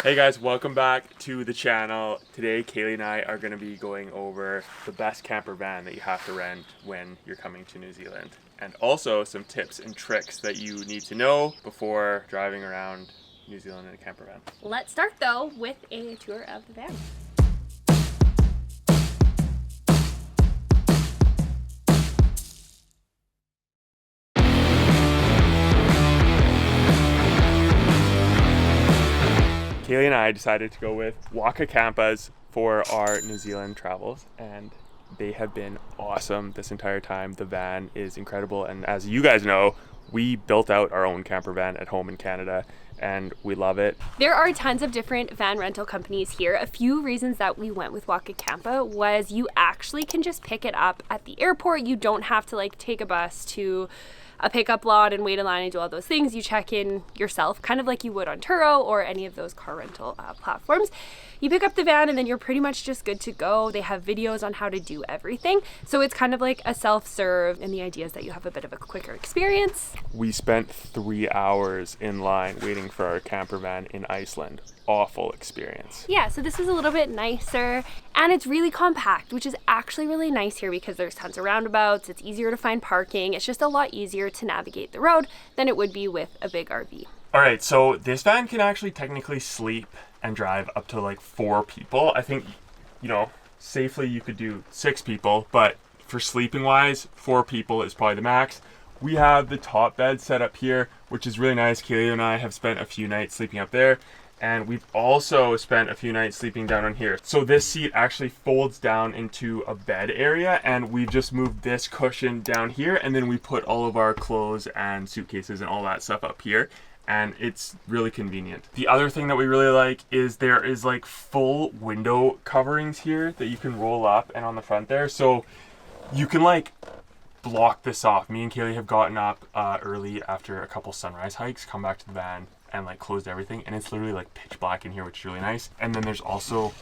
Hey guys, welcome back to the channel. Today, Kaylee and I are going to be going over the best camper van that you have to rent when you're coming to New Zealand. And also some tips and tricks that you need to know before driving around New Zealand in a camper van. Let's start though with a tour of the van. Kaylee and I decided to go with Waka Campas for our New Zealand travels, and they have been awesome this entire time. The van is incredible, and as you guys know, we built out our own camper van at home in Canada, and we love it. There are tons of different van rental companies here. A few reasons that we went with Waka Campa was you actually can just pick it up at the airport. You don't have to take a bus to a pickup lot and wait in line and do all those things. You check in yourself, kind of like you would on Turo or any of those car rental platforms. You pick up the van and then you're pretty much just good to go. They have videos on how to do everything. So it's kind of like a self-serve, and the idea is that you have a bit of a quicker experience. We spent 3 hours in line waiting for our camper van in Iceland. Awful experience. Yeah, so this is a little bit nicer and it's really compact, which is actually really nice here because there's tons of roundabouts. It's easier to find parking. It's just a lot easier to navigate the road than it would be with a big RV. All right, so this van can actually technically sleep and drive up to 4 people. I think, safely you could do 6 people, but for sleeping wise, 4 people is probably the max. We have the top bed set up here, which is really nice. Kaylee and I have spent a few nights sleeping up there, and we've also spent a few nights sleeping down on here. So this seat actually folds down into a bed area, and we've just moved this cushion down here, and then we put all of our clothes and suitcases and all that stuff up here, and it's really convenient. The other thing that we really like is there is full window coverings here that you can roll up and on the front there, so you can block this off. Me and Kaylee have gotten up early after a couple sunrise hikes, come back to the van and closed everything, and it's literally pitch black in here, which is really nice. And then there's also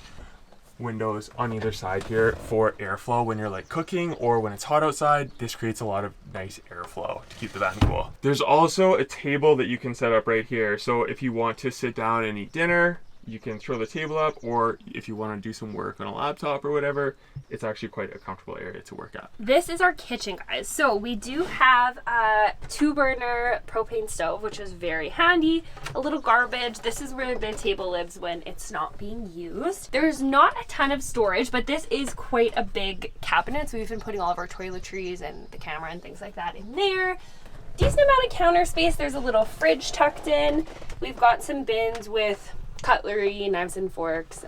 windows on either side here for airflow when you're cooking or when it's hot outside. This creates a lot of nice airflow to keep the van cool. There's also a table that you can set up right here, so if you want to sit down and eat dinner, you can throw the table up, or if you want to do some work on a laptop or whatever, it's actually quite a comfortable area to work at. This is our kitchen, guys. So we do have a 2-burner propane stove, which is very handy. A little garbage. This is where the table lives when it's not being used. There's not a ton of storage, but this is quite a big cabinet. So we've been putting all of our toiletries and the camera and things like that in there. Decent amount of counter space. There's a little fridge tucked in. We've got some bins with cutlery, knives and forks,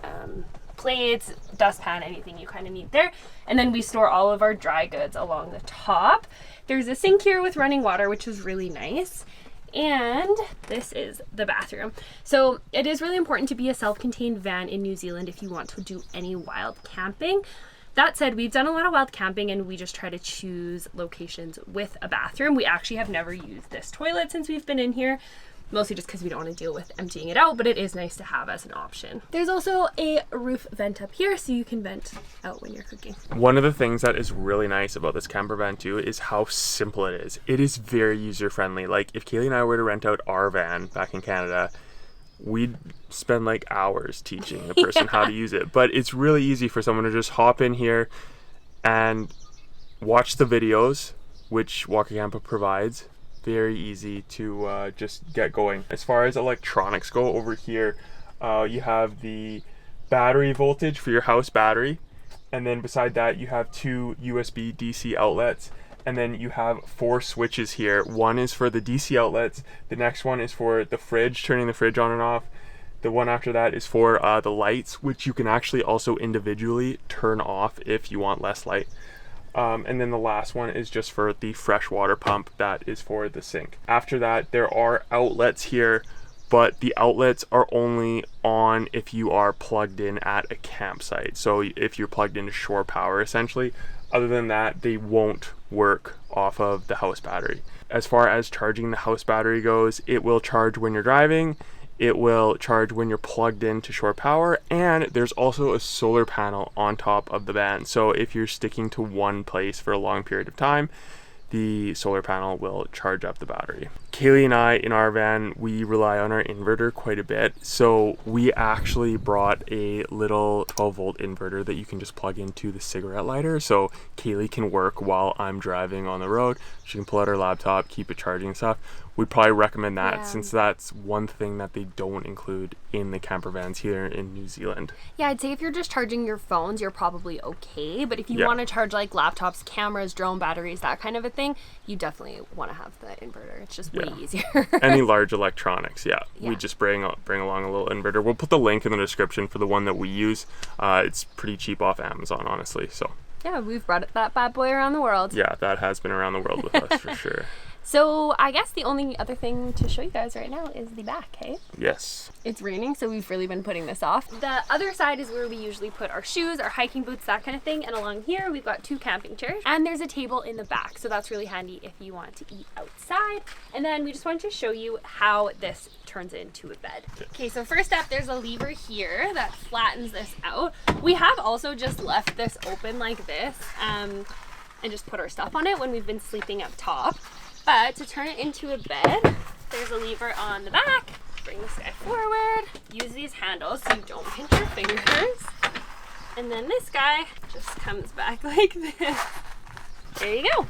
plates, dustpan, anything you kind of need there. And then we store all of our dry goods along the top. There's a sink here with running water, which is really nice. And this is the bathroom. So it is really important to be a self-contained van in New Zealand if you want to do any wild camping. That said, we've done a lot of wild camping and we just try to choose locations with a bathroom. We actually have never used this toilet since we've been in here, mostly just because we don't want to deal with emptying it out, but it is nice to have as an option. There's also a roof vent up here so you can vent out when you're cooking. One of the things that is really nice about this camper van too is how simple it is. It is very user friendly. If Kaylee and I were to rent out our van back in Canada, we'd spend hours teaching the person how to use it. But it's really easy for someone to just hop in here and watch the videos, which Waka Campa provides. Very easy to just get going. As far as electronics go, over here you have the battery voltage for your house battery, and then beside that you have 2 USB DC outlets, and then you have 4 switches here. One is for the DC outlets, the next one is for the fridge, turning the fridge on and off. The one after that is for the lights, which you can actually also individually turn off if you want less light. And then the last one is just for the fresh water pump that is for the sink. After that, there are outlets here, but the outlets are only on if you are plugged in at a campsite. So if you're plugged into shore power, essentially. Other than that, they won't work off of the house battery. As far as charging the house battery goes, it will charge when you're driving. It will charge when you're plugged into shore power, and there's also a solar panel on top of the van. So if you're sticking to one place for a long period of time, the solar panel will charge up the battery. Kaylee and I, in our van, we rely on our inverter quite a bit. So we actually brought a little 12-volt inverter that you can just plug into the cigarette lighter. So Kaylee can work while I'm driving on the road. She can pull out her laptop, keep it charging and stuff. We'd probably recommend that since that's one thing that they don't include in the camper vans here in New Zealand. Yeah, I'd say if you're just charging your phones, you're probably okay. But if you want to charge like laptops, cameras, drone batteries, that kind of a thing, you definitely want to have the inverter. It's just way easier. Any large electronics, we just bring along a little inverter. We'll put the link in the description for the one that we use. It's pretty cheap off Amazon, honestly. So yeah, we've brought that bad boy around the world. Yeah, that has been around the world with us for sure. So I guess the only other thing to show you guys right now is the back, hey? Yes. It's raining, so we've really been putting this off. The other side is where we usually put our shoes, our hiking boots, that kind of thing. And along here, we've got 2 camping chairs. And there's a table in the back, so that's really handy if you want to eat outside. And then we just wanted to show you how this turns into a bed. Okay, so first up, there's a lever here that flattens this out. We have also just left this open like this and just put our stuff on it when we've been sleeping up top. But to turn it into a bed, there's a lever on the back. Bring this guy forward. Use these handles so you don't pinch your fingers. And then this guy just comes back like this. There you go.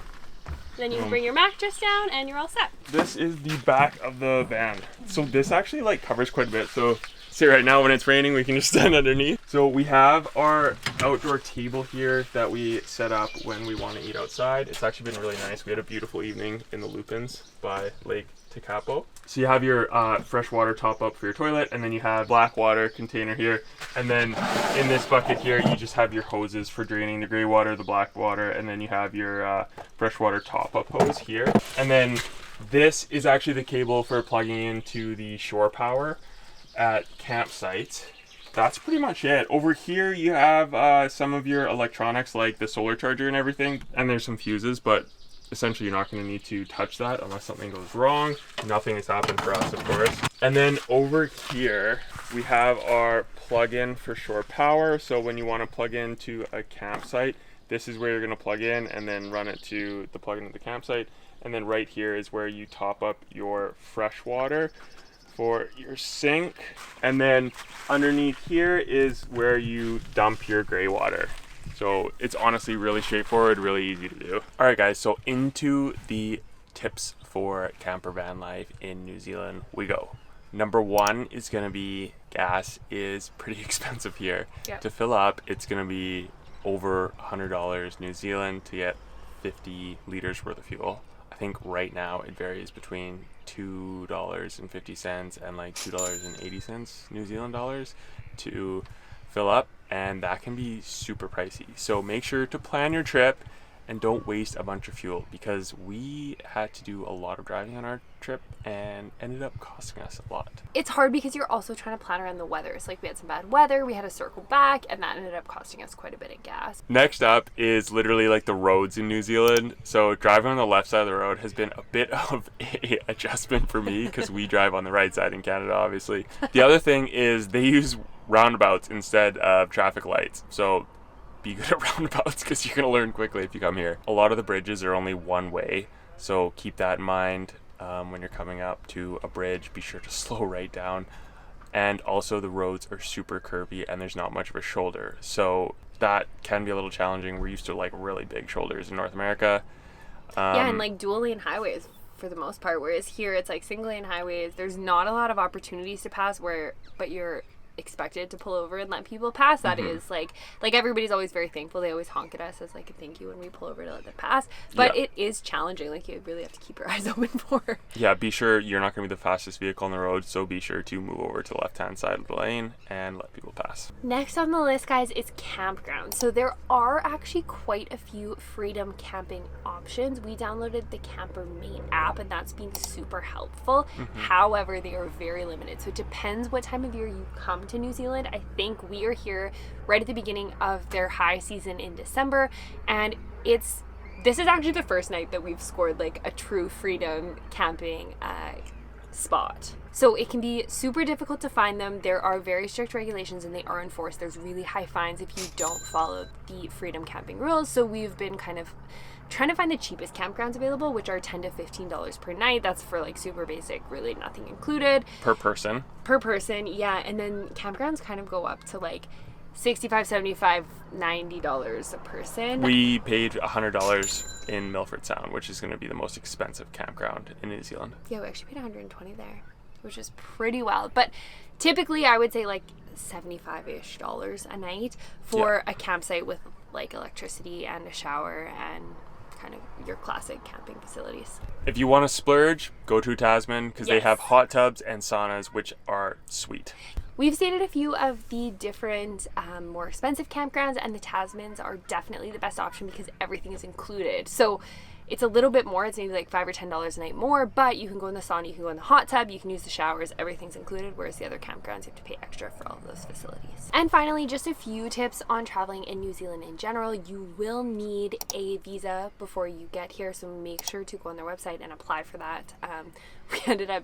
Then you can bring your mattress down and you're all set. This is the back of the van. So this actually like covers quite a bit. So see right now when it's raining, we can just stand underneath. So we have our outdoor table here that we set up when we want to eat outside. It's actually been really nice. We had a beautiful evening in the Lupins by Lake Tekapo. So you have your fresh water top up for your toilet, and then you have black water container here. And then in this bucket here, you just have your hoses for draining the gray water, the black water, and then you have your freshwater top up hose here. And then this is actually the cable for plugging into the shore power at campsites. That's pretty much it. Over here you have some of your electronics like the solar charger and everything, and there's some fuses, but essentially you're not going to need to touch that unless something goes wrong. Nothing has happened for us, of course. And then over here we have our plug-in for shore power. So when you want to plug into a campsite, this is where you're going to plug in and then run it to the plug-in at the campsite. And then right here is where you top up your fresh water for your sink. And then underneath here is where you dump your gray water. So it's honestly really straightforward, really easy to do. All right, guys, so into the tips for camper van life in New Zealand we go. Number 1 is going to be gas is pretty expensive here. Yep. To fill up, it's going to be over $100 New Zealand to get 50 liters worth of fuel. I think right now it varies between $2.50 and like $2.80 New Zealand dollars to fill up, and that can be super pricey. So make sure to plan your trip and don't waste a bunch of fuel, because we had to do a lot of driving on our trip and ended up costing us a lot. It's hard because you're also trying to plan around the weather. It's like we had some bad weather, we had to circle back, and that ended up costing us quite a bit of gas. Next up is literally like the roads in New Zealand. So driving on the left side of the road has been a bit of a adjustment for me because we drive on the right side in Canada, obviously. The other thing is they use roundabouts instead of traffic lights. So be good at roundabouts because you're going to learn quickly if you come here. A lot of the bridges are only one way, so keep that in mind when you're coming up to a bridge. Be sure to slow right down. And also the roads are super curvy and there's not much of a shoulder, so that can be a little challenging. We're used to like really big shoulders in North America. Yeah, and like dual lane highways for the most part, whereas here it's like single lane highways. There's not a lot of opportunities to pass but you're expected to pull over and let people pass. That is like everybody's always very thankful. They always honk at us as like a thank you when we pull over to let them pass, but it is challenging. Like you really have to keep your eyes open for. Yeah, be sure you're not going to be the fastest vehicle on the road, so be sure to move over to the left hand side of the lane and let people pass. Next on the list, guys, is campgrounds. So there are actually quite a few freedom camping options. We downloaded the Campermate app and that's been super helpful. However, they are very limited, so it depends what time of year you come to New Zealand. I think we are here right at the beginning of their high season in December, and this is actually the first night that we've scored like a true freedom camping spot. So it can be super difficult to find them. There are very strict regulations and they are enforced. There's really high fines if you don't follow the freedom camping rules. So we've been kind of trying to find the cheapest campgrounds available, which are $10 to $15 per night. That's for like super basic, really nothing included. Per person. Per person, yeah. And then campgrounds kind of go up to like $65, $75, $90 a person. We paid $100 in Milford Sound, which is going to be the most expensive campground in New Zealand. Yeah, we actually paid $120 there, which is pretty wild. But typically I would say like $75-ish a night for a campsite with like electricity and a shower and kind of your classic camping facilities. If you want to splurge, go to Tasman because they have hot tubs and saunas, which are sweet. We've stayed at a few of the different more expensive campgrounds, and the Tasmans are definitely the best option because everything is included. So it's a little bit more. It's maybe like $5 or $10 a night more, but you can go in the sauna, you can go in the hot tub, you can use the showers, everything's included, whereas the other campgrounds you have to pay extra for all of those facilities. And finally, just a few tips on traveling in New Zealand in general. You will need a visa before you get here, so make sure to go on their website and apply for that.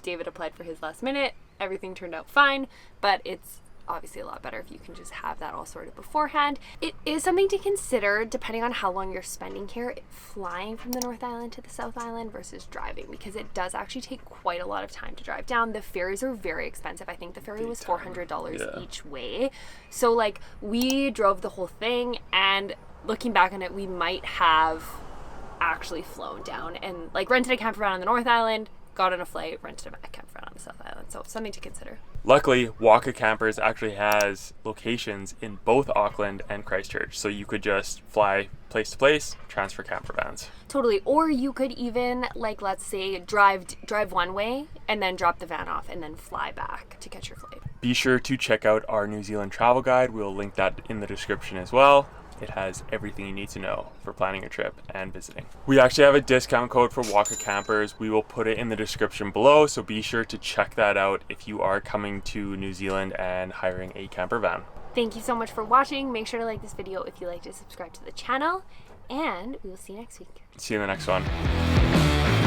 David applied for his last minute. Everything turned out fine, but it's obviously a lot better if you can just have that all sorted beforehand. It is something to consider depending on how long you're spending here, flying from the North Island to the South Island versus driving, because it does actually take quite a lot of time to drive down. The ferries are very expensive. I think the ferry was $400 each way. So like we drove the whole thing, and looking back on it, we might have actually flown down and like rented a campervan on the North Island, got on a flight, rented a campervan on the South Island. So something to consider. Luckily, Waka Campers actually has locations in both Auckland and Christchurch, so you could just fly place to place, transfer campervans. Totally. Or you could even, like, let's say, drive one way and then drop the van off and then fly back to catch your flight. Be sure to check out our New Zealand travel guide. We'll link that in the description as well. It has everything you need to know for planning a trip and visiting. We actually have a discount code for Waka Campers. We will put it in the description below, so be sure to check that out if you are coming to New Zealand and hiring a camper van. Thank you so much for watching. Make sure to like this video if you liked it, subscribe to the channel, and we will see you next week. See you in the next one.